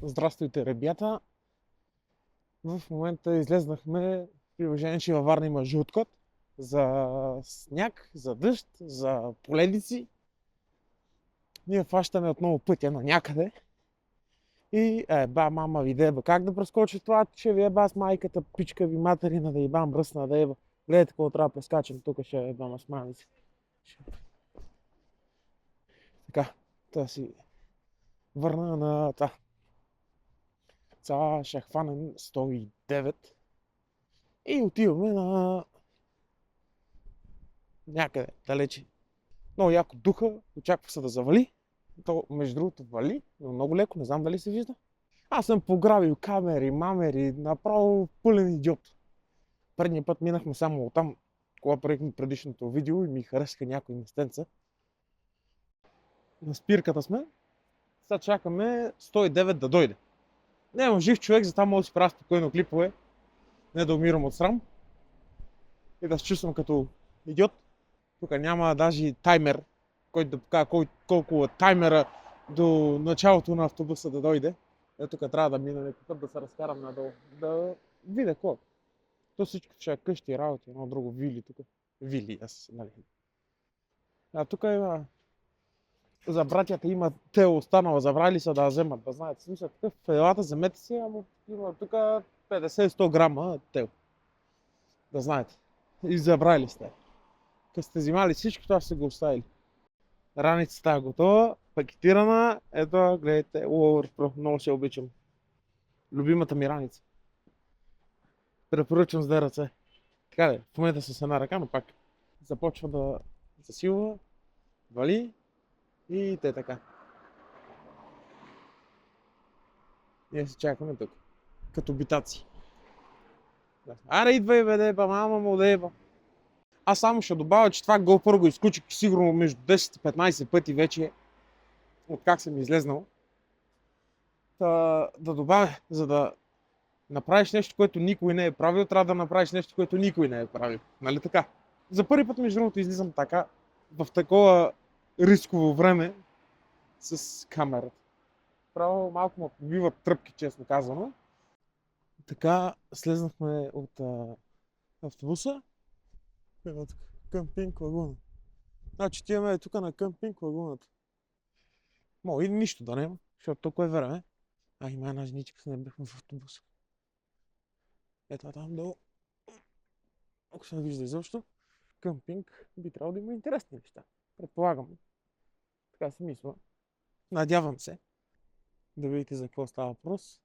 Здравствуйте, ребята! В момента излезнахме при положение, че във Варна има жълт код за сняг, за дъжд, за поледици. Ние фащаме отново пътя на някъде. И мама ви деба, как да прескочи това, че ви еба с майката, пичка ви материна да ебам бръсна да еба. Гледайте какво трябва да прескачам, тук ще ебам с мамици. Така, да си върна на това. Сега ще хванем 109 и отиваме на някъде далече. Много яко духа, очаква се да завали. То, между другото, вали, но много леко, не знам дали се вижда. Аз съм пограбил камери, мамери, направо пълен идиот. Предния път минахме само оттам, когато правихме предишното видео и ми харесаха някои местенца. На спирката сме. Сега чакаме 109 да дойде. Няма жив човек, затова мога да си правя спокойно клипове. Не да умирам от срам. И да се чувствам като идиот. Тук няма даже таймер, който да покаже колко е таймера до началото на автобуса да дойде. Тук трябва да мина някакъв път да се разкарам надолу. Да видя какво. То всичко ще е къщи, работи, едно друго вили тук. Вили, аз, нали. А тук има... За братята има тел останала, забрали са да вземат, да знаете. Смисъл, такъв елата, вземете си, ама има тук 50-100 грама тел. Да знаете. И забрали сте. Като сте взимали всичко, това ще го оставили. Раницата е готова, пакетирана. Ето, гледайте, Overpro, много се обичам. Любимата ми раница. Препоръчвам с две ръце. Така де, в момента с една ръка, но пак започва да засилва, вали и те така. Ние се чакаме тук, като битаци. Аре, идвай бе, деба, мама му деба. Аз само ще добавя, че това GoPro го изключих сигурно между 10 и 15 пъти вече, от как съм излезнал. Да добавя, за да направиш нещо, което никой не е правил, трябва да направиш нещо, което никой не е правил. Нали така? За първи път, между другото, излизам така, в такова рисково време с камерата. Право малко ме побиват тръпки, честно казано. Така слезнахме от автобуса. Къмпинг лагуна. Значи отиваме тук на къмпинг лагуната. Мога и нищо да няма, защото толкова е време. Има една женичка, не бяхме в автобуса. Ето там долу. Ако се не вижда изобщо, къмпинг би трябвало да има интересни неща. Предполагам. Така си мисля. Надявам се да видите за какво става въпрос.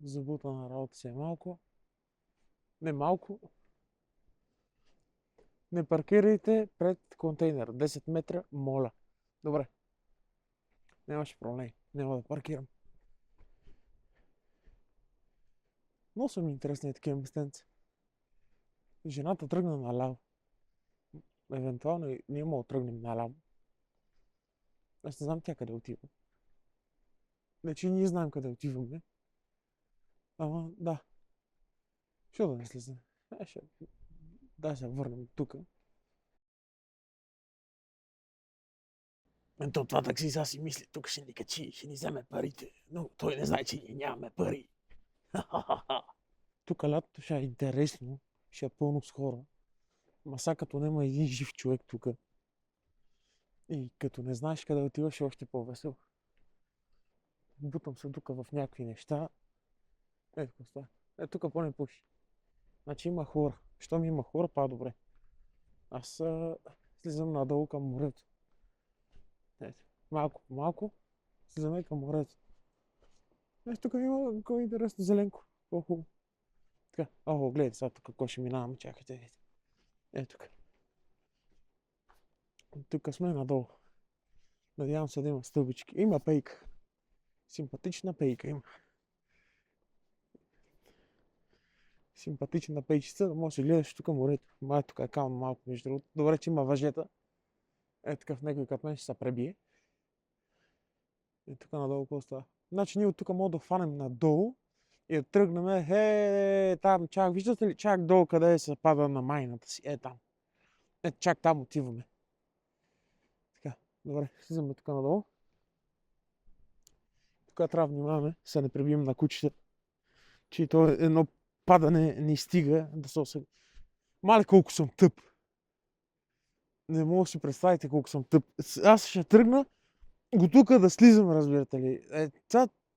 Забутана работа си е малко. Не малко. Не паркирайте пред контейнер. 10 метра, моля. Добре. Нямаше проблем. Няма да паркирам. Много са ми интересни такива местенца. Жената тръгна наляво. Евентуално ние мога да тръгнем наляво. Аз не знам тя къде отива. Значи ние знаем къде отиваме. Ама да. Що да не слизаме? Да се върнем тук. То това такси сега си мисли, тук ще ни качи, ще ни вземе парите. Но той не знае, че ние нямаме пари. Тук лятото ще е интересно, ще е пълно с хора. Ма сега като няма един жив човек тук. И като не знаеш къде отиваш, е още по-весело. Бутам се тук в някакви неща. Ето какво става. Ето тук по-не пуши. Значи има хора. Щом има хора, па-добре. Аз слизам надолу към морето. Ето, малко по малко слизаме към морето. Ето тук има какво интересно зеленко. О-хубаво. Така, гледайте сега тук какво ще минаваме. Чакайте. Ето тук. Тук сме надолу. Надявам се да има стълбички. Има пейка. Симпатична пейка има. Симпатична пейчица, да можеш да гледаш тук морето. Тук е кално малко, между другото. Добре, че има въжета. Такъв някой капен ще се пребие. И тук надолу какво става. Значи ние от тук можем да хванем надолу И тръгнем, там чак, виждате ли, чак долу, къде се пада на майната си, там. Чак там отиваме. Така, добре, слизаме тук надолу. Тук трябва да внимаваме, се не пребием на кучета, че то едно падане не стига да се осъди. Мале колко съм тъп. Не мога да си представите колко съм тъп. Аз ще тръгна го тук да слизам, разбирате ли.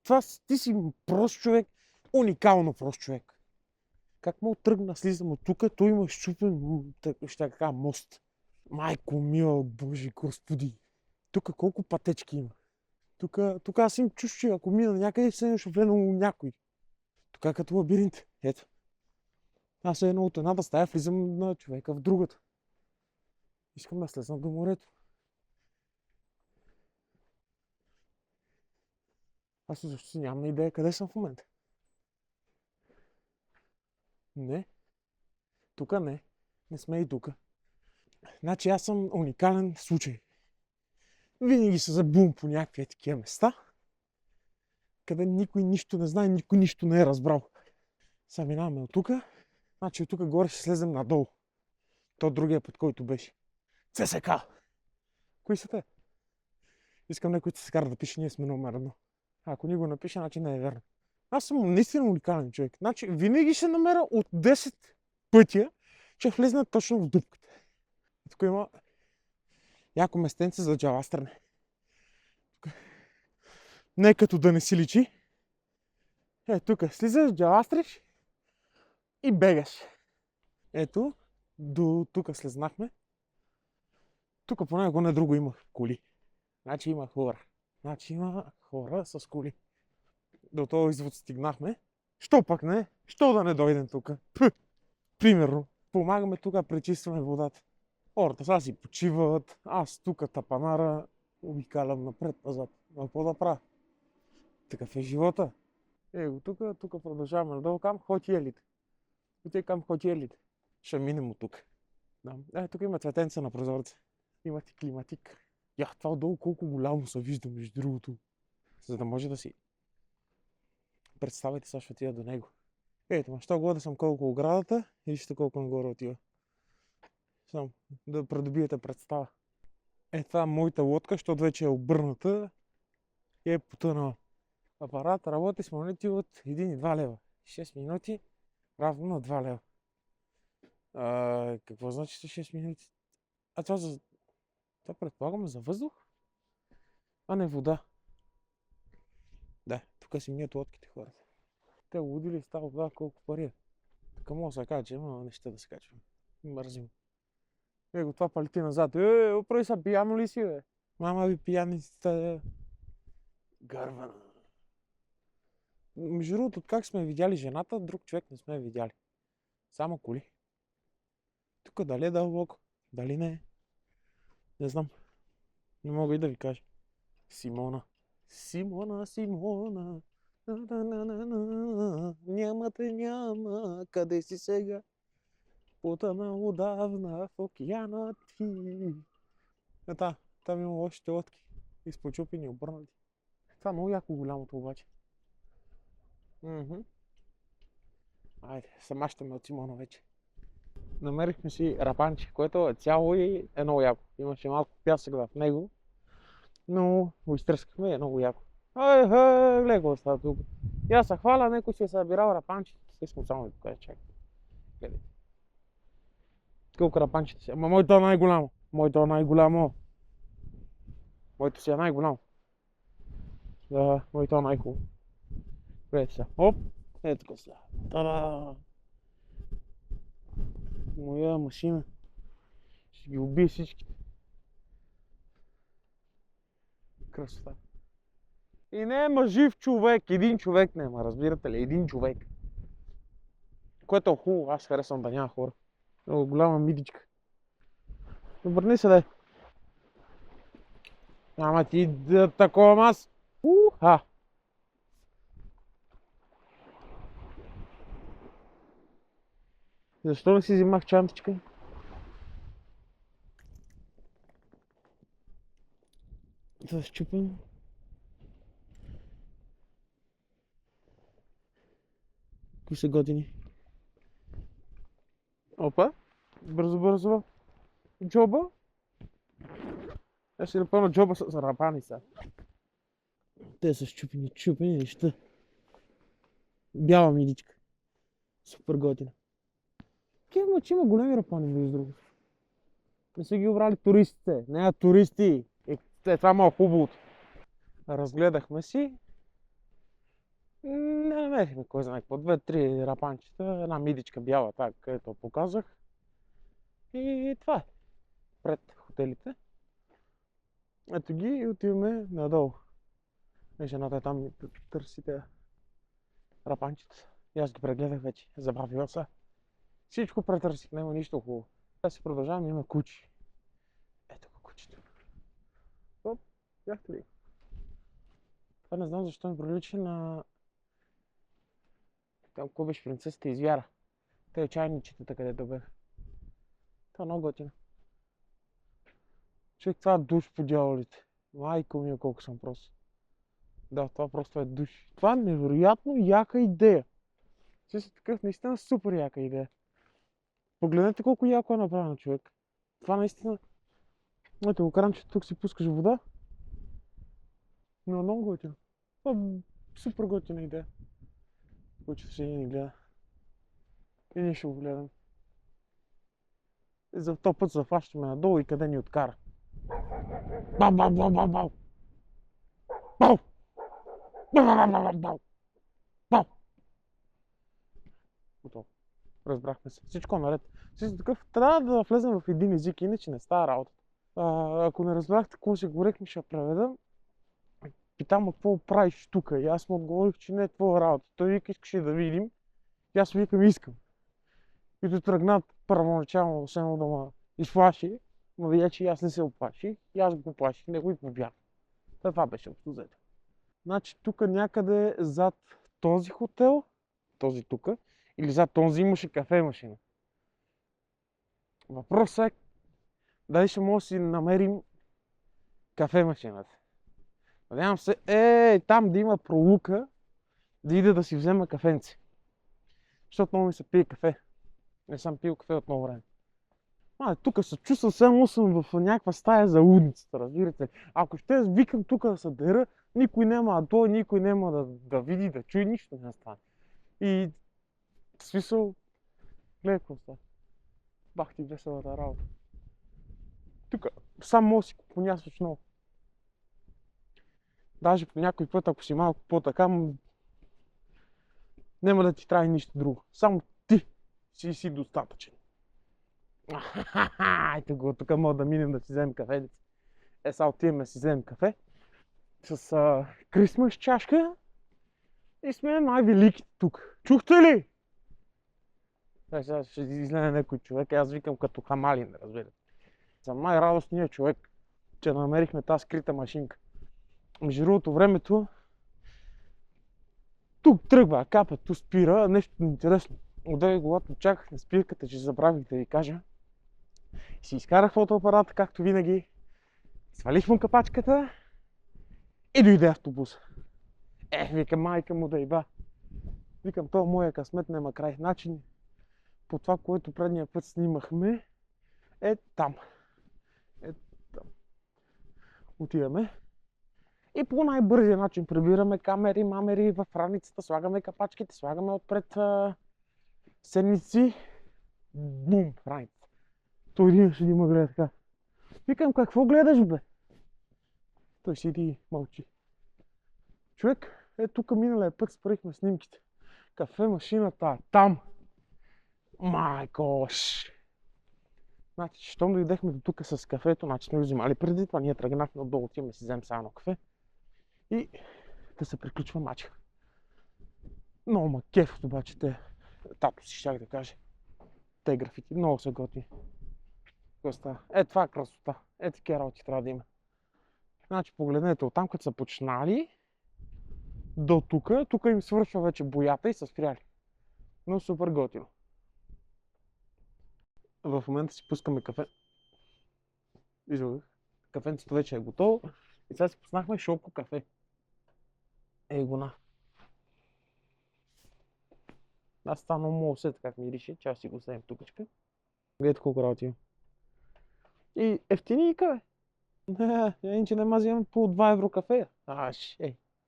Това ти си прост човек, уникално прост човек. Как мога тръгна, слизам от тук, той има щупен, ще така, мост. Майко мила, боже господи. Тук колко пътечки има. Тук аз им чуш, че ако мина някъде, се ще влезнал някой. Тук като лабиринт. Ето. Аз едно от едната стая влизам на човека в другата. Искам да слезна до морето. Аз защо си нямам идея къде съм в момента. Не. Тук не. Не сме и тук. Значи аз съм уникален случай. Винаги се забувам по някакви такива места, къде никой нищо не знае, никой нищо не е разбрал. Сега минаваме от тук. Значи от тук горе ще слезем надолу. То другия път, който беше. ЦСК! Кои са те? Искам някой ЦСК да пише, ние сме номер 1. Ако ни го напише, значи не е верно. Аз съм наистина уникален човек. Значи винаги ще намеря от 10 пътя, че влезна точно в дупката. Тук има яко местенце за джавастране. Не като да не си личи. Тук слизаш, джавастриш и бегаш. Ето, до тук слезнахме. Тук поне ако не друго има коли. Значи има хора. Значи има хора с коли. До този извод стигнахме. Що пък не? Що да не дойдем тук? Примерно, помагаме тук, пречистваме водата. Хората сега си почиват, аз тук тапанара обикалям напред-назад. Но какво да правя? Такъв е живота. Тук продължаваме надолу към хотелите. Отиваме към хотелите. Ще минем от тук. Да. Тук има цветенца на прозореца. Има ти климатик. Това отдолу колко голямо се вижда, между другото. За да може да си представите, сега ще отида до него. Ето, що горе съм колко оградата и вижте колко нагоре отива. Само да придобиете представа. Това е моята лодка, защото вече е обърната и е потънала. Апарат работи с монети от 1 и 2 лева. 6 минути равно на 2 лева. Какво значи 6 минути? Това предполагаме за въздух? А не вода. Да, тук си мият лодките хората. Те луди ли става вода колко пари е? Така мога да се качим, но неща да се качвам. Мързим. Това палити назад. Оправи са, пияно ли си, бе? Мама ви пияницата. Гървана. Между другото, от как сме видяли жената, друг човек не сме видяли. Само коли. Тук дали е дълбоко, дали не е. Не знам. Не мога и да ви кажа. Симона. Симона. Няма. Къде си сега? Потъна отдавна в океана ти. Там има лошите лодки. Изпочупени, обърнати. Това е много яко голямото обаче. Айде, се мащаме от Симона вече. Намерихме си рапанче, което е цяло и е много яко. Имаше малко пясък в него, но го изтръскахме и е много яко. Гледай какво става тук. И аз се хваля, някой си е събирал рапанчета. Искам само да ви покажа, чакай. Гледай. Колко рапанчета си. Ама моето е най-голямо. Моето си е най-голямо. Да, моето е най-хубаво. Гледай сега. Оп! Ето така сега. Та-да! Моя машина. Ще ги убие всичките. Красота. И не има жив човек. Един човек не има, разбирате ли? Един човек. Което е хубаво. Аз харесвам да няма хора. Много голяма мидичка. Обърни се, дай. Ама ти да такова аз. Защо не си взимах чантичка? Да щупам. Всичко са готини. Опа, бързо. Джоба. Аз ще напълна джоба с рапани са. Те са чупени неща. Бяла мидичка. Супер готина. Кевма, че има големи рапани между другото. Не са ги обрали туристите. Не, туристи. Това е малко хубавото. Разгледахме си. Не намерихме кой знае какво. 2-3 рапанчета, една мидичка бяла, така където показах. И това е. Пред хотелите. Ето ги и отиваме надолу. Жената е там и търси тези рапанчета. И аз ги прегледах вече. Забавила се. Всичко претърсих, няма нищо хубаво. Сега си продължавам, има кучи. Ето го кучето. Оп, бяхте ли? Това не знам защо ми прилича на... Там какво беше принцесата извяра. Те чайничетата където бях. Това е много готино. Човек, това е душ по дяволите. Майко ми, колко съм прост. Да, това просто е душ. Това е невероятно яка идея. Си такъв наистина супер яка идея. Погледнете колко яко е направено, човек. Това наистина... Ето го кранчето, тук си пускаш вода. Но много готино. Супер готина идея. Кучето ще ни гледа. И ние ще го гледам. И за този път зафащаме надолу и къде ни откара. Бау! Бау! Готово. Разбрахме се. Всичко наред. Всичко такъв. Трябва да влезем в един език, иначе не става работа. Ако не разбрахте какво си говорихме, ще преведа. Питам, какво правиш тук? И аз му отговорих, че не е твоя работа. Той вика, искаше да видим. И аз викам, искам. И да тръгнат първоначално все едно да ме изплаши, но видя, че аз не се оплаших. И аз го оплаших, него и побях. Това беше общо взето. Значи тук някъде зад този хотел, този тук, или зад този имаше кафе машина. Въпросът е дали ще може да си намерим кафе машината. Надявам се, там да има пролука, да иде да си взема кафенце. Защото много ми се пие кафе. Не съм пил кафе от много време. Тук се чувствам, само съм в някаква стая за лудницата, разбирате ли. Ако ще викам тук да се дера, никой няма да дойде, никой няма да види, да чуе, нищо не стане. И в смисъл, гледай какво става. Бах ти веселата работа. Тук сам може да си понясваш много. Даже по някой път, ако си малко по-така, няма да ти трябва нищо друго. Само ти си достатъчен. Ето го, тук мога да минем да си вземем кафе. Сега отиваме да си вземем кафе. С крисмас чашка. И сме най-великите тук. Чухте ли? Сега ще излезе някой човек. Аз викам като Хамалин, разбирате. Съм най-радостният човек, че намерихме тази скрита машинка. Между другото, времето тук тръгва, капа, тук спира, нещо интересно. Отдеве когато чаках на спирката, че забравих да ви кажа. Си изкарах фотоапарата, както винаги. Свалих му капачката и дойде автобуса. Викам, майка му да иба. Викам, това моя късмет няма край. Начин по това, което предния път снимахме, е там. Отиваме. И по най-бързия начин прибираме камери, мамери в раницата, слагаме капачките, слагаме отпред седмици. Бум, в раницата. Той един ще ме гледа така. Викам, какво гледаш, бе? Той седи и мълчи. Човек, тук миналия път сприхме снимките. Кафе машината там. Майкош! Значи, щом дойдехме до тук с кафето, значи сме го взимали преди това, ние тръгнахме отдолу, отиваме си вземем само кафе. И да се приключва мача. Много ма кеф, обаче тато си щях да каже. Те графити много са готини. Това е красота. Такива работи трябва да има. Значи погледнете оттам, като са почнали до тук. Тук им свършва вече боята и са спряли. Но супер готино. В момента си пускаме кафе. Излагах. Кафенцето вече е готово. И сега си пуснахме шопко кафе. Ей го на. Аз стана много усет как мирише, че аз си го вземем тукачка. Гледайте колко работи има. И ефтинийка, бе. Иначе не вземем по 2 евро кафе.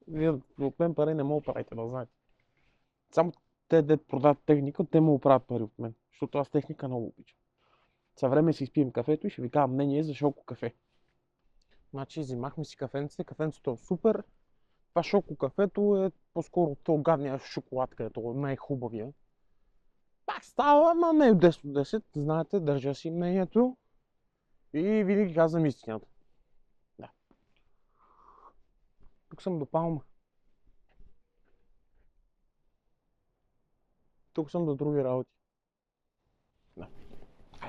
Вие от мен пари не мога правите, да знаете. Само те, де продават техника, те му правят пари от мен. Защото аз техника много обичам. За време си изпием кафето и ще ви кажа мнение за Шоко кафе. Значи, взимахме си кафенците, кафенцето е супер. Това Шоко кафето е по-скоро то гадния шоколад, където е най-хубавия. Пак става, ама не е 10 от 10, знаете, държа си мнението. И винаги казвам истината. Да. Тук съм до Палма. Тук съм до други работи. Да.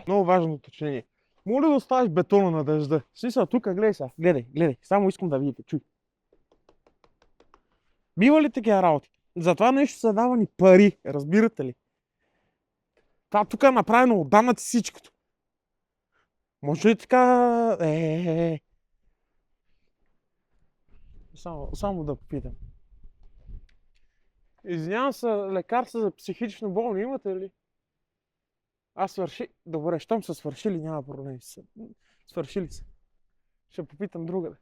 Много важно уточнение. Моля да оставиш бетона на дъжда. Смисъл, тук гледай сега. Гледай. Само искам да видите. Чуй. Бива ли такива работи? За това нещо са давани пари. Разбирате ли? Това тук е направено от данъци всичкото. Може ли така... Само да попитам. Извинявам се, лекарства за психично болни имате ли? Добре, щом са свършили, няма проблеми. Свършили са. Ще попитам другаде.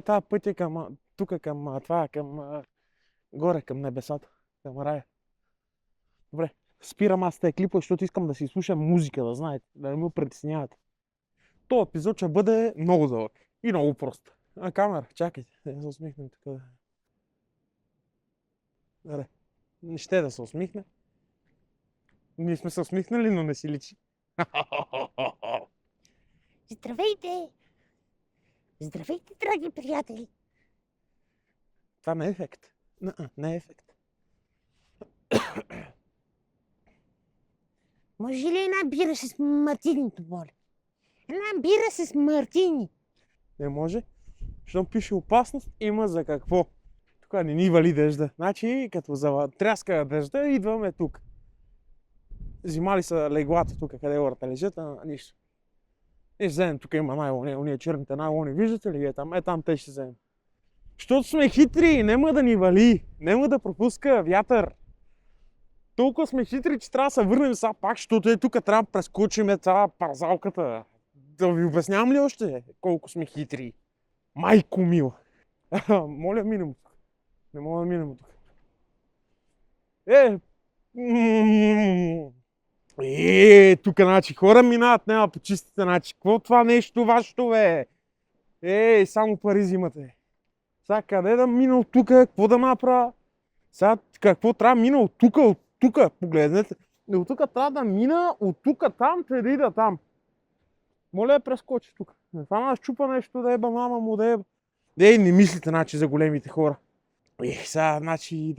Тази път е тук към горе, към небесата, към рая. Добре, спирам аз тези клипове, защото искам да си слушам музика, да знаете, да не му притеснявате. Този епизод ще бъде много дълъг и много прост. Камера, чакайте, да се усмихнем така. Добре, не ще да се усмихне. Ние сме се усмихнали, но не си личи. Здравейте! Здравейте, драги приятели! Това не е ефект. Не е ефект. Може ли една бира с мартини, моля? Една бира с мартини. Не може. Щом пише опасност, има за какво. Тук не ни вали дъжда. Значи, като тряска дъжда, идваме тук. Взимали са леглата тук, къде хората лежат, нищо. И вземем, тук има найлони, уния черните найлони, виждате ли? Там те ще вземем. Защото сме хитри, нема да ни вали, нема да пропуска вятър. Толкова сме хитри, че трябва да се върнем сега пак, защото тук трябва да прескочим цяла парзалката. Да ви обяснявам ли още колко сме хитри? Майко мила! Моля, минем тук. Не мога да минем тук. Тук, значи, хора минават, няма по чистите, значи. Какво това нещо вашето, бе? Само пари взимате. Сега къде да мина от тук, какво да направя? Сега какво трябва да мина от тук, погледнете. От тук трябва да мина, от тук там, преди да там. Моля да прескочи тук. Не фана да щупа нещо, да еба мама му, да еба. Не мислите, значи, за големите хора. Сега, значи,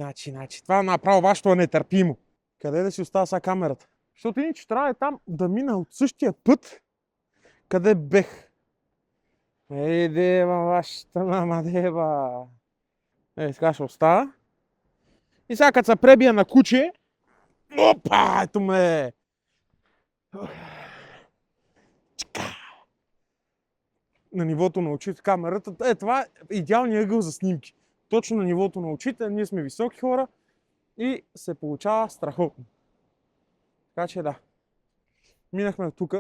това направо вашето е нетърпимо. Къде да си остава сега камерата? Защото иначе трябва там да мина от същия път, къде бех. Дева, вашата мама, дева. Сега ще остава. И сега като се пребия на куче, опа, ето ме. На нивото на очите камерата. Това е идеалният ъгъл за снимки. Точно на нивото на очите, ние сме високи хора и се получава страхотно. Така че да. Минахме тук.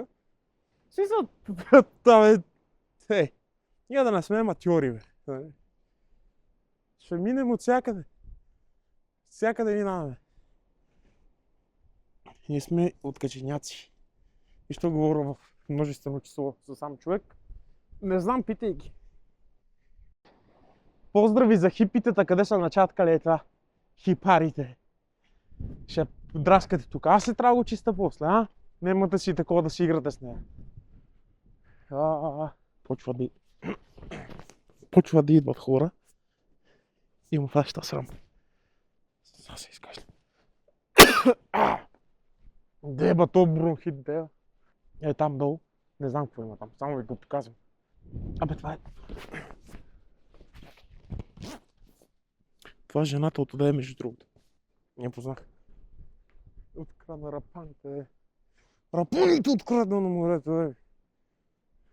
Ние да не сме аматьори, бе. Ще минем от всякъде. Всякъде минаваме. Ние сме откаченяци. И що говоря в множествено число за сам човек? Не знам, питай ги. Поздрави за хипитата, къде са начаткали е това? Хипарите. Ще драскате тук. Аз ли трябва да го чиста после, а? Немате си такова да си играте с нея. Почва да идват хора. И му фаща срам. Сега се изкашля. Деба, то бронхит, деба. Там долу. Не знам какво има там. Само ви го показвам. Абе, това е. Това е жената от отде, между другото. Не познах. Открадна рапаните. Рапаните открадна на морето, бе.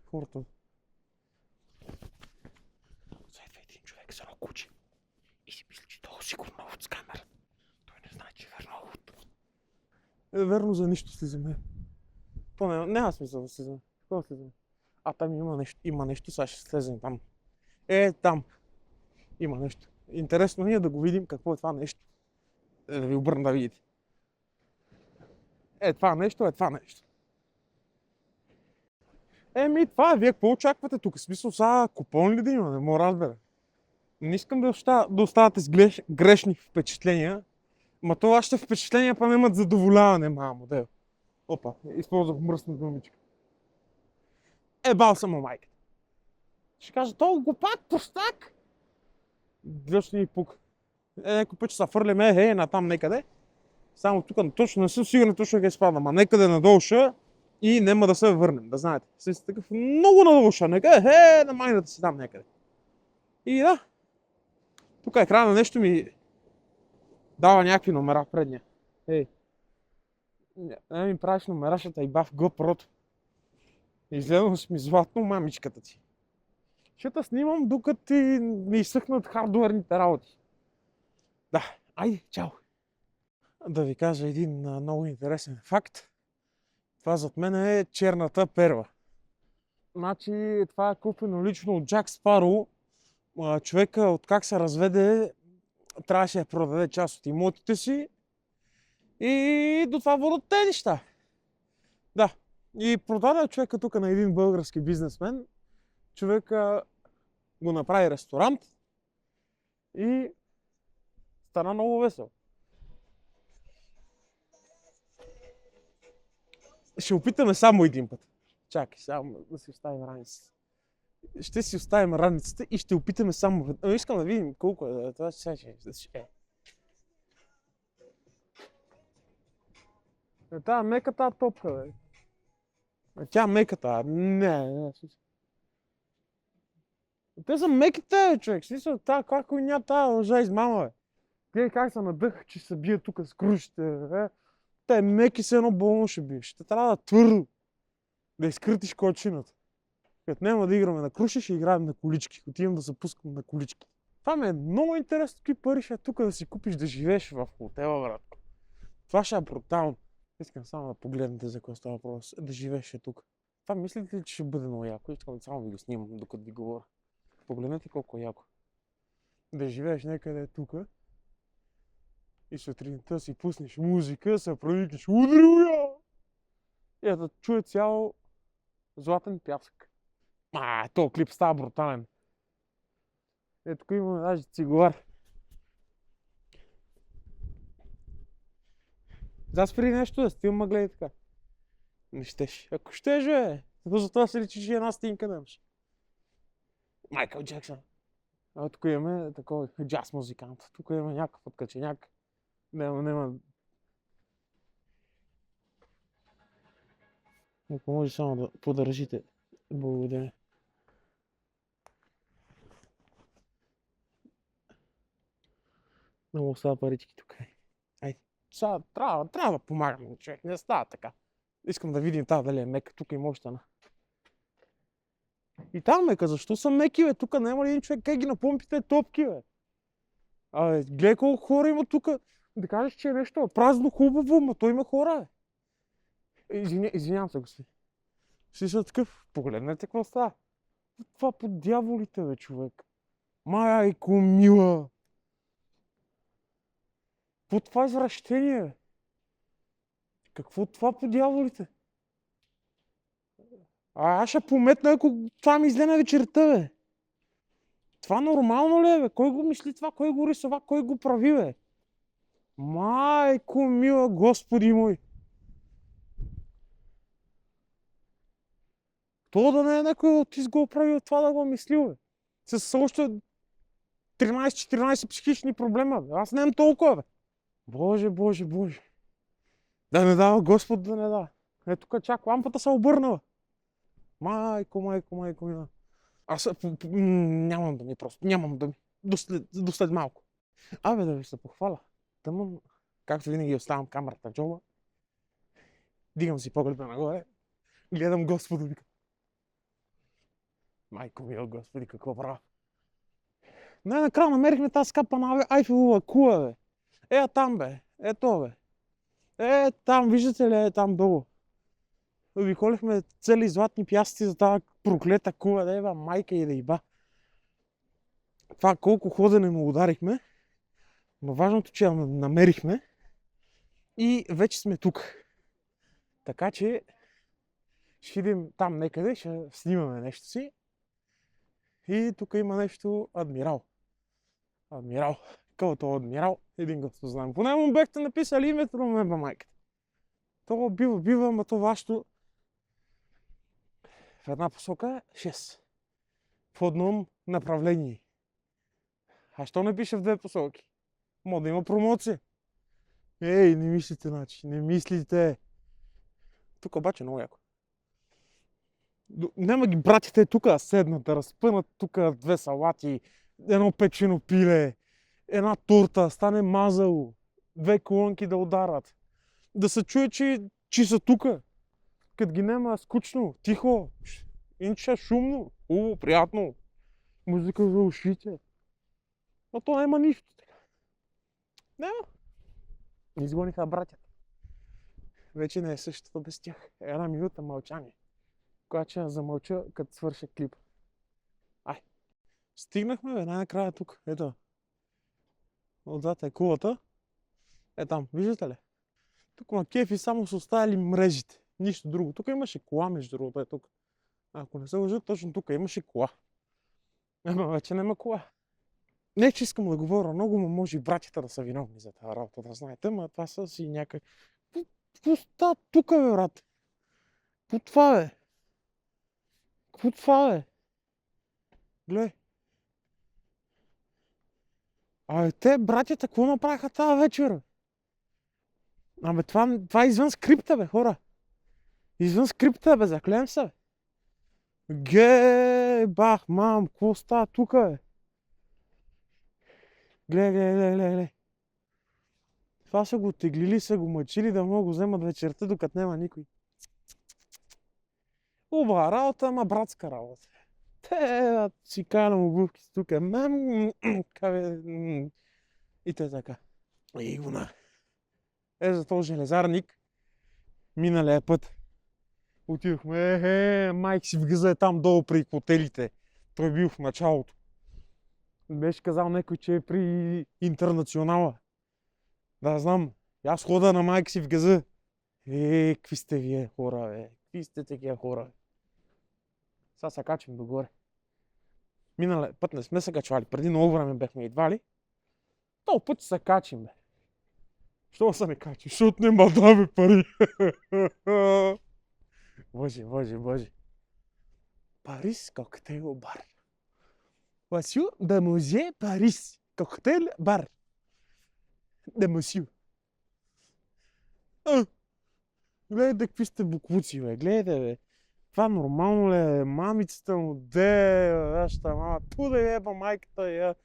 Хората. Следва един човек с едно куче. И си мисли, че много сигурно от с камера. Той не знае, че Верно за нищо слизаме. То няма смисъл да слизаме. Какво да слизаме? А там има нещо, сега ще слезем там. Там има нещо. Интересно ни е да го видим какво е това нещо. Да ви обърна да видите. Това нещо, това нещо. Това е, вие какво очаквате тук? В смисъл, сега купон ли да има? Не мога да разбера. Не искам да оставате с грешни впечатления. Ма то вашите впечатления па немат задоволяване, модел. Опа, използвах мръсна думичка. Бал съм му майка. Ще кажа, то глупак, простак. Гледаш ни пук. Някой път ще се фърляме, натам некъде. Само тук точно не съм сигурен точно къде спада, ма некъде надолу ще и няма да се върнем, да знаете. Си такъв много надолу ще, некъде, на майната си там някъде. И да, тук екрана нещо ми дава някакви номера предния. Не ми правиш номера, ще тъй бав GoPro-то. Изгледам с ми златно мамичката ти. Ще те снимам, докато ти ми изсъхнат хардуерните работи. Да, айде, чао! Да ви кажа един много интересен факт. Това зад мен е черната перва. Значи, това е купено лично от Джак Спаро. Човека, откак се разведе, трябваше да продаде част от имотите си. И до това водят те неща. Да. И продаде човека тук на един български бизнесмен. Човека го направи ресторант. И стана много весел. Ще опитаме само един път. Чакай, само да си оставим раницата. Ще си оставим раницата и ще опитаме само веднъж. Искам да видим колко е. Това ще Тя мека тази топка, бе. Тя меката, не. Те са меките, човек. Смисъл, каква хуйня тази лъжа измама, бе. Те как се надъха, че се бият тук с крушите, бе. Те меки се едно болно ще биеш. Те трябва да твърдо. Да изкритиш кочината. Като няма да играме на круши, ще играем на колички. Отивам да се пускам на колички. Това ми е много интересно, какви пари ще тук да си купиш да живееш в хотела, брат. Това ще е брутално. Искам само да погледнете за какво става въпрос. Да живееш тук. Това мислите ли, че ще бъде много яко? Искам само да ви го снимам, докато ви говоря. Погледнете колко е яко. Да живееш някъде тук и сутринта си пуснеш музика, се проникнеш удря! И да чуе цял златен пясък. Този клип става брутален. Тук имаме даже цигуар. Заспри нещо да стил мъгле и така. Не щеш. Ако щеш, бе. Затова се личи, че една стинка немаш. Майкъл Джексън. Тук имаме такова джаз музикант. Тук имаме някакъв откаченяк. Нема. Ако може само да поддържите. Благодаря. Много става парички тук. Айде. Сега трябва да помагам, човек. Не става така. Искам да видим тази дали е мека. Тук има още една. И там мека. Защо са меки, бе? Тук няма ли един човек? Как ги напомпите топки, бе? Гледай колко хора има тук. Да кажеш, че е нещо празно хубаво, ма той има хора, бе. Извинявам се, господин. Си са такъв. Погледнете какво става. Това по дяволите, бе, човек. Майко мила. По това извращение, бе. Какво това по дяволите? Аз ще пометна, ако това ми излезе на вечерта, бе. Това нормално ли е, бе? Кой го мисли това? Кой го рисува? Кой го прави, бе? Майко мила, Господи мой! То да не е някой от го прави това да го мислил, бе. С още 13-14 психични проблема, бе. Аз нямам толкова, бе. Боже. Да не дава Господ, да не дава. Тук чак лампата се обърнала. Майко мила. Аз нямам думи просто. Нямам думи. До след малко. Да ви се похваля. Тъмън, както винаги оставям камерата в джоба. Дигам си погледа нагоре. Гледам Господа, вика. Майко мила, Господи, какво правя? Накрая намерихме тази скапана Айфелова кула, бе. Там, бе. Ето, бе. Там, виждате ли, там долу. Обиколихме цели златни пясъци за тази проклета кула, да ева майка и да иба. Това колко ходене му ударихме, но важното, че я намерихме и вече сме тук. Така че ще идем там некъде, ще снимаме нещо си. И тук има нещо Адмирал. Адмирал. Кълто Адмирал, един го знам. Поне му бехте написали името на меба майката. То бива, ама то вашето в една посока 6. В одном направление. А що не пише в две посоки? Може да има промоция. Ей, не мислите, значи. Не мислите. Тук обаче много яко. Няма ги братите тук седнат да разпънат тук две салати, едно печено пиле, една турта, стане мазало, две колонки да ударат. Да се чуе, че са тука. Като ги нема скучно, тихо, иначе шумно, хубаво, приятно. Музика за ушите. Но то няма нищо. Няма. Изгониха братята. Вече не е същото без тях. Една минута мълчание. Когато ще замълча, като свърша клип. Ай. Стигнахме най-накрая тук. Ето. Отзад е кулата. Е там. Виждате ли? Тук на кефи само са оставили мрежите. Нищо друго. Тук имаше кола, между другото. Е тук. Ако не се лъжа, точно тук имаше кола. Ама вече няма кола. Не, че искам да говоря много, но може и братята да са виновни за тази работа, да знаете, ама това са си някак... Какво става тук, бе, брат? Какво това, бе? Какво това, бе? Гледай. Абе, те, братята, какво направиха тази вечер? Абе, това е извън скрипта, бе, хора. Извън скрипта, бе, заклем се. Бах, мам, какво става тук, бе? Гледай. Това са го теглили, са го мъчили да могат го вземат вечерта, докато няма никой. Хубава работа, ама братска работа. Те си канам обувки тук. И те така. И гуна. За този железарник миналия път отидохме, майк си в гъза е там долу при хотелите. Той бил в началото. Беше казал някой, че е при Интернационала. Да, знам. Аз хода на майка си в гъза. Какви сте вие хора, бе? Какви сте такива хора, бе? Сега се качвам догоре. Миналия път не сме се качвали. Преди много време бехме идвали. Този път се качим, бе. Що се не качи? Защото нема да пари. Боже. Парис коктейл бар. Васю да музей Парис коктейл бар. Да мусю. Гледайте какви сте буквуци, бе. Гледайте, бе. Това нормално ли е? Мамицата му, вашата мама. Ту да еба майката я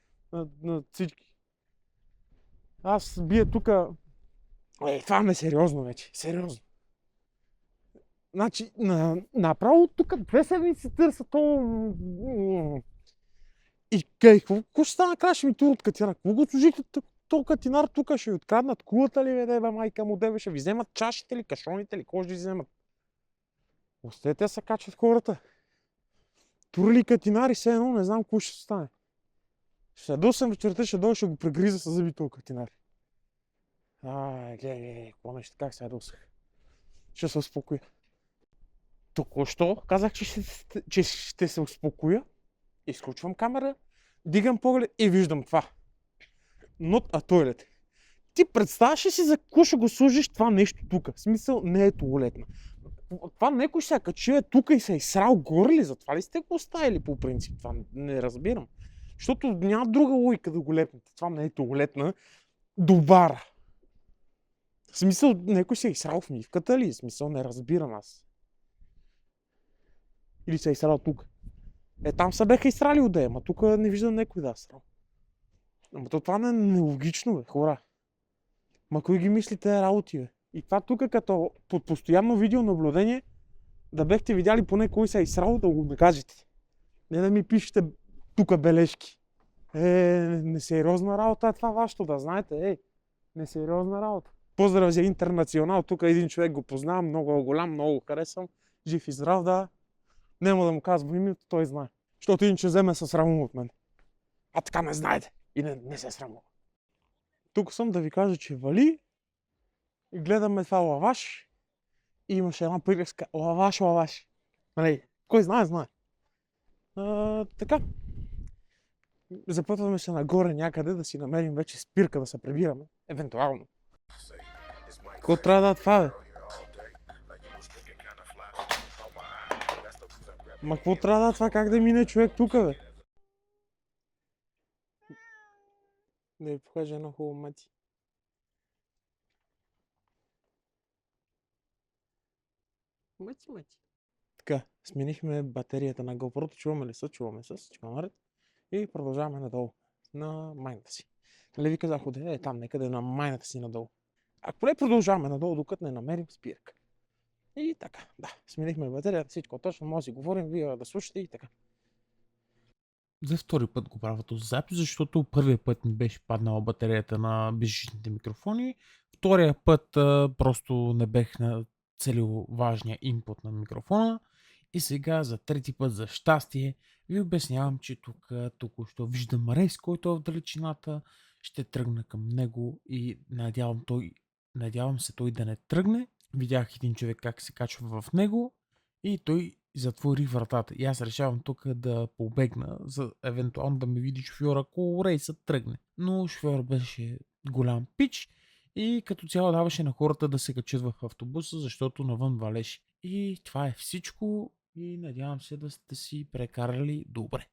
на всички. Аз бия тука. Това ме е сериозно вече. Сериозно. Значи, направо тук 2 седмици търса то... И какво ще стана накрая, ще ми тур от катинар? Какво го служихте то катинар тук? Ще ви откраднат кулата ли, бе, майка му, ще ви вземат чашите ли, кашоните ли, какво ще ви вземат? Остете да се качват хората. Турли катинари, все едно, не знам какво ще стане. Ще се досъм вечерта, ще дойде, ще го прегриза с зъби този катинар. Гледай, какво нещо, как се досъх. Ще се успокоя. Току-що казах, че ще се успокоя. Изключвам камера, дигам поглед и виждам това. Not a toilet. Ти представяш ли си за какво ще го служиш това нещо тук? В смисъл, не е туалетна. Това някой се качи тук и се е срал горе ли? Затова ли сте го оставили по принцип? Това не разбирам. Защото няма друга логика да го лепнете. Това не е туалетна до бара. В смисъл, някой се е срал в мивката ли? В смисъл, не разбирам аз. Или се е срал тук. Там се беха изсрали отдея, ама тук не виждам някой да е срал. Ама това не е нелогично, бе, хора. Ма кой ги мисли тези работи, бе? И това тук като под постоянно видеонаблюдение да бехте видяли поне кой се е изсрал, да го накажете. Не да ми пишете тук бележки. Несериозна работа е това вашето, да знаете, несериозна работа. Поздрав за Интернационал, тук един човек го познавам, много е голям, много го харесвам, жив и здрав, да. Нема да му казвам името, той знае. Защото иначе вземе се срамува от мен. А така не знаете и не се срамува. Тук съм да ви кажа, че вали и гледаме това лаваш и имаше една приказка лаваш. Нали, кой знае, знае. Така. Запътваме се нагоре някъде да си намерим вече спирка да се прибираме. Евентуално. Какво трябва да това, бе? Ма какво трябва да това? Как да мине човек тука, бе? Да ви покажа едно хубаво мати. Мати. Така, сменихме батерията на GoPro. Чуваме ли се? Чуваме се. Всичко наред. И продължаваме надолу. На майната си. Нали ви казах, ходе там некъде на майната си надолу. А поне продължаваме надолу, докато не намерим спирка. И така, да, сменихме батерията, всичко точно, може да си говорим, вие да слушате и така. За втори път го правя този запис, защото първия път ми беше паднала батерията на безжичните микрофони. Втория път просто не бех нацелил важния инпут на микрофона. И сега за трети път, за щастие, ви обяснявам, че тук току-що виждам рейс, който е в далечината. Ще тръгна към него и надявам се той да не тръгне. Видях един човек как се качва в него и той затвори вратата. И аз решавам тук да побегна, за евентуално да ме види шофьора, ако рейсът тръгне. Но шофьор беше голям пич и като цяло даваше на хората да се качат в автобуса, защото навън валеше. И това е всичко и надявам се да сте си прекарали добре.